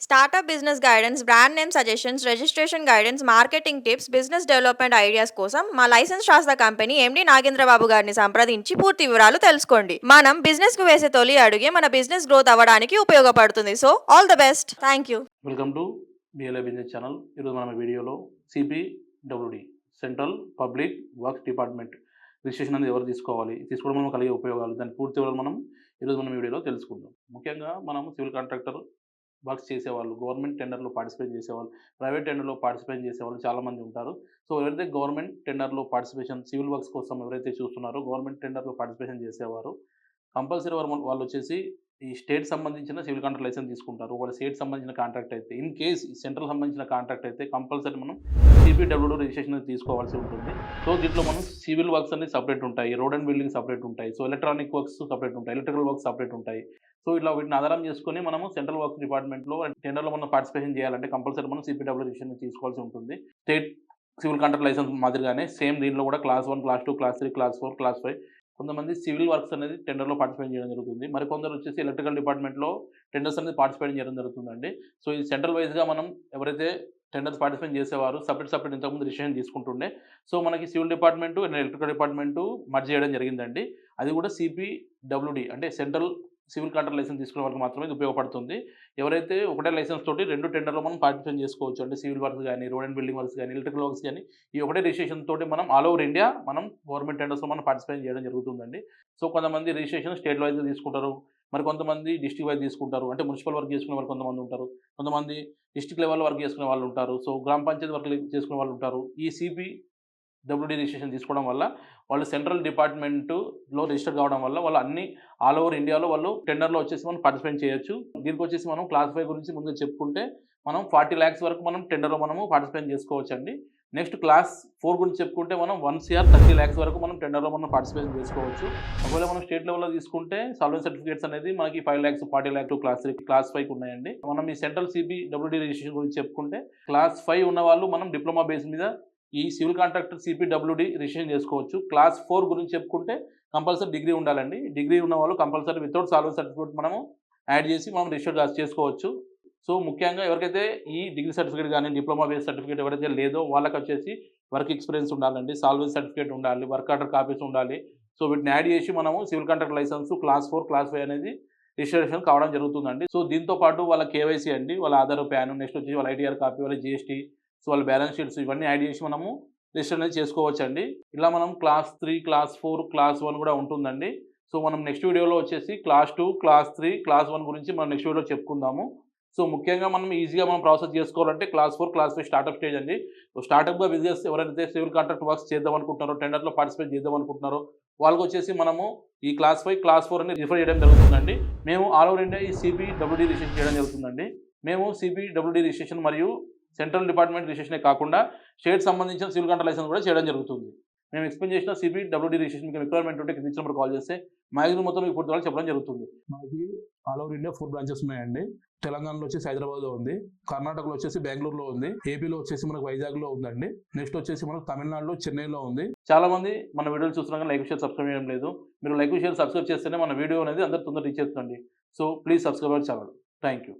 Startup business guidance, brand name suggestions, registration guidance, marketing tips, business development ideas కోసం మా licence శాస్త్ర company MD Nagendra Babu గారిని సంప్రదించి పూర్తి వివరాలు తెలుసుకోండి. మనం బిజినెస్ కు వేసే తొలి అడుగే మన బిజినెస్ గ్రోత్ అవ్వడానికి ఉపయోగపడుతుంది. So all the best. Thank you. Welcome to BLA business channel. ఈరోజు మన వీడియోలో CPWD central public works department registration అనేది ఎవరు తీసుకోవడం వల్ల కలిగే ఉపయోగాలు, దాని పూర్తి వివరాలు మనం ఈరోజు మన వీడియోలో తెలుసుకుందాం. ముఖ్యంగా మనం సివిల్ కాంట్రాక్టర్ వర్క్స్ చేసేవాళ్ళు, గవర్నమెంట్ టెండర్లో పార్టిసిపేట్ చేసేవాళ్ళు, ప్రైవేట్ టెండర్లో పార్టిసిపేట్ చేసేవాళ్ళు చాలామంది ఉంటారు. సో ఎవరైతే గవర్నమెంట్ టెండర్లో పార్టిసిపేషన్ సివిల్ వర్క్స్ కోసం ఎవరైతే చూస్తున్నారో గవర్నమెంట్ టెండర్లో పార్టిసిపేషన్ చేసేవారు కంపల్సరీ వాళ్ళు వచ్చేసి ఈ స్టేట్ సంబంధించిన సివిల్ కాంట్రాక్ట్ లైసెన్స్ తీసుకుంటారు. వాళ్ళ స్టేట్ సంబంధించిన కాంట్రాక్ట్ అయితే, ఇన్ కేస్ సెంట్రల్ సంబంధించిన కాంట్రాక్ట్ అయితే కంపల్సరీ మనం సిపిడబ్ల్యూడి రిజిస్ట్రేషన్ తీసుకోవాల్సి ఉంటుంది. సో దీంట్లో మనం సివిల్ వర్క్స్ అనేది సపరేట్ ఉంటాయి, రోడ్ అండ్ బిల్డింగ్ సపరేట్ ఉంటాయి, సో ఎలక్ట్రానిక్ వర్క్స్ సపరేట్ ఉంటాయి, ఎలక్ట్రికల్ వర్క్స్ సపరేట్ ఉంటాయి. సో ఇట్లా వీటిని ఆధారం చేసుకొని మనము సెంట్రల్ వర్క్స్ డిపార్ట్మెంట్లో టెండర్లో మనం పార్టిసిపేషన్ చేయాలంటే కంపల్సరీ మనం సిపిడబ్ల్యూడి రిజిస్ట్రేషన్ తీసుకోవాల్సి ఉంటుంది. స్టేట్ సివిల్ కాంట్రాక్ట్ లైసెన్స్ మాదిరిగానే సేమ్ దీంట్లో కూడా class 1, class 2, class 3, class 4, class 5 కొంతమంది సివిల్ వర్క్స్ అనేది టెండర్లో పార్టిసిపేట్ చేయడం జరుగుతుంది. మరి కొందరు వచ్చేసి ఎలక్ట్రికల్ డిపార్ట్మెంట్లో టెండర్స్ అనేది పార్టిసిపేట్ చేయడం జరుగుతుందండి. సో ఇది సెంట్రల్ వైజ్గా మనం ఎవరైతే టెండర్స్ పార్టిసిపేట్ చేసేవారు సపరేట్ ఇంతకుముందు రిజిస్ట్రేషన్ తీసుకుంటుండే. సో మనకి civil department and electrical department merge చేయడం జరిగిందండి. అది కూడా సిపిడబ్ల్యూడి అంటే సెంట్రల్ సివిల్ కాంట్రాక్ట్ లైసెన్స్ తీసుకునే వరకు మాత్రమే ఇది ఉపయోగపడుతుంది. ఎవరైతే ఒకటే లైసెన్స్ తోటి 2 టెండర్లో మనం పార్టిసిపేట్ చేసుకోవచ్చు. అంటే సివిల్ వర్క్స్ కానీ, రోడ్ అండ్ బిల్డింగ్ వర్క్స్ కానీ, ఎలక్ట్రికల్ వర్క్స్ కానీ ఈ ఒకటే రిజిస్ట్రేషన్ తోటి మనం ఆల్ ఓవర్ ఇండియా మనం గవర్నమెంట్ టెండర్స్లో మనం పార్టిసిపేట్ చేయడం జరుగుతుందండి. సో కొంతమంది రిజిస్ట్రేషన్ స్టేట్ వైజ్గా తీసుకుంటారు, మరి కొంతమంది డిస్ట్రిక్ట్ వైజ్ తీసుకుంటారు. అంటే మున్సిపల్ వర్క్ చేసుకునే వాళ్ళు కొంతమంది ఉంటారు, కొంతమంది డిస్ట్రిక్ట్ లెవెల్ వర్క్ చేసుకునే వాళ్ళు ఉంటారు, సో గ్రామ పంచాయతీ వర్క్ చేసుకునే వాళ్ళు ఉంటారు. ఈ సిపిడబ్ల్యూడి రిజిస్ట్రేషన్ తీసుకోవడం వల్ల వాళ్ళు సెంట్రల్ డిపార్ట్మెంట్లో రిజిస్టర్ కావడం వల్ల వాళ్ళు అన్ని ఆల్ ఓవర్ ఇండియాలో వాళ్ళు టెండర్లో వచ్చేసి మనం పార్టిసిపేట్ చేయొచ్చు. దీనికి వచ్చేసి మనం క్లాస్ 5 గురించి ముందు చెప్పుకుంటే మనం 40 lakhs వరకు మనం టెండర్లో మనము పార్టిసిపేట్ చేసుకోవచ్చు అండి. నెక్స్ట్ క్లాస్ 4 గురించి చెప్పుకుంటే మనం 1 crore 30 lakhs వరకు మనం టెండర్లో మనం పార్టిసిపేట్ చేసుకోవచ్చు. ఒకవేళ మనం స్టేట్ లెవెల్లో తీసుకుంటే సాల్వెన్స్ సర్టిఫికేట్స్ అనేది మనకి 5 lakhs, 40 lakhs, క్లాస్ 3, క్లాస్ 5 ఉన్నాయండి. మనం ఈ సెంట్రల్ సిపిడబ్ల్యూడి రిజిస్ట్రేషన్ గురించి చెప్పుకుంటే క్లాస్ 5 ఉన్న వాళ్ళు మనం డిప్లొమా బేస్ మీద ఈ సివిల్ కాంట్రాక్టర్ సిపిడబ్ల్యూడి రిజిస్ట్రేషన్ చేసుకోవచ్చు. క్లాస్ 4 గురించి చెప్పుకుంటే కంపల్సరీ డిగ్రీ ఉండాలండి. డిగ్రీ ఉన్న వాళ్ళు కంపల్సరీ వితౌట్ సాల్వెన్స్ సర్టిఫికేట్ మనము యాడ్ చేసి మనం రిజిస్టర్ చేసుకోవచ్చు. సో ముఖ్యంగా ఎవరికైతే ఈ డిగ్రీ సర్టిఫికేట్ కానీ డిప్లొమా బేస్ సర్టిఫికేట్ ఎవరైతే లేదో వాళ్ళకి వచ్చేసి వర్క్ ఎక్స్పీరియన్స్ ఉండాలండి, సాల్వెన్స్ సర్టిఫికేట్ ఉండాలి, వర్క్ ఆర్డర్ కాపీస్ ఉండాలి. సో వీటిని యాడ్ చేసి మనము civil contract license class 4, class 5 అనేది రిజిస్ట్రేషన్ కావడం జరుగుతుందండి. సో దీంతో పాటు వాళ్ళ కేవైసీ అండి, వాళ్ళ ఆధార్, ప్యాన్, నెక్స్ట్ వచ్చి వాళ్ళ ఐటీఆర్ కాపీ, వాళ్ళ జిఎస్టీ, సో వాళ్ళ బ్యాలెన్స్ షీట్స్ ఇవన్నీ యాడ్ చేసి మనము రిజిస్టర్ అనేది చేసుకోవచ్చండి. ఇలా మనం క్లాస్ 3, క్లాస్ 4, క్లాస్ 1 కూడా ఉంటుందండి. సో మనం నెక్స్ట్ వీడియోలో వచ్చేసి క్లాస్ 2, క్లాస్ 3, క్లాస్ 1 గురించి మనం నెక్స్ట్ వీడియోలో చెప్పుకుందాము. సో ముఖ్యంగా మనం ఈజీగా మనం ప్రాసెస్ చేసుకోవాలంటే క్లాస్ 4, క్లాస్ 5 స్టార్టప్ స్టేజ్ అండి. సో స్టార్టప్గా బిజినెస్ ఎవరైతే సివిల్ కాంట్రాక్ట్ వర్క్స్ చేద్దాం అనుకుంటున్నారో, టెండర్లో పార్టిసిపేట్ చేద్దాం అనుకుంటున్నారో వాళ్ళకి వచ్చేసి మనము ఈ క్లాస్ 5, క్లాస్ 4 అని రిఫర్ చేయడం జరుగుతుందండి. మేము ఆల్ ఓవర్ ఇండియా ఈ సిపిడబ్ల్యూడి రిజిస్ట్రేషన్ చేయడం జరుగుతుందండి. మేము సిపిడబ్ల్యూడి రిజిస్ట్రేషన్ మరియు సెంట్రల్ డిపార్ట్మెంట్ రిజిస్ట్రేషనే కాకుండా స్టేట్ సంబంధించిన సివిల్ కాంట్రాక్ట్ లైసెన్స్ కూడా చేయడం జరుగుతుంది. మేము ఎక్స్ప్లెయిన్ చేసిన సిపిడబ్ల్యూడి రిజిస్ట్రేషన్ మీకు రిక్వైర్మెంట్ ఉంటే కింద నెంబర్ కాల్ చేస్తే మ్యాక్సిమం మొత్తం మీకు పూర్తి వివరాలు చెప్పడం జరుగుతుంది. మనకి ఆల్ ఓవర్ ఇండియా 4 బ్రాంచెస్ ఉన్నాయండి. తెలంగాణలో వచ్చేసి హైదరాబాద్లో ఉంది, కర్ణాటకలో వచ్చేసి బెంగళూరులో ఉంది, ఏపీలో వచ్చేసి మనకు వైజాగ్లో ఉందండి, నెక్స్ట్ వచ్చేసి మనకు తమిళనాడులో చెన్నైలో ఉంది. చాలా మంది మన వీడియోలు చూస్తున్నాక లైక్, షేర్, సబ్స్క్రైబ్ చేయడం లేదు. మీరు లైక్, షేర్, సబ్స్క్రైబ్ చేస్తేనే మన వీడియో అనేది అందరూ తొందరగా రీచ్ అవుతుందండి. So please subscribe our channel. Thank you.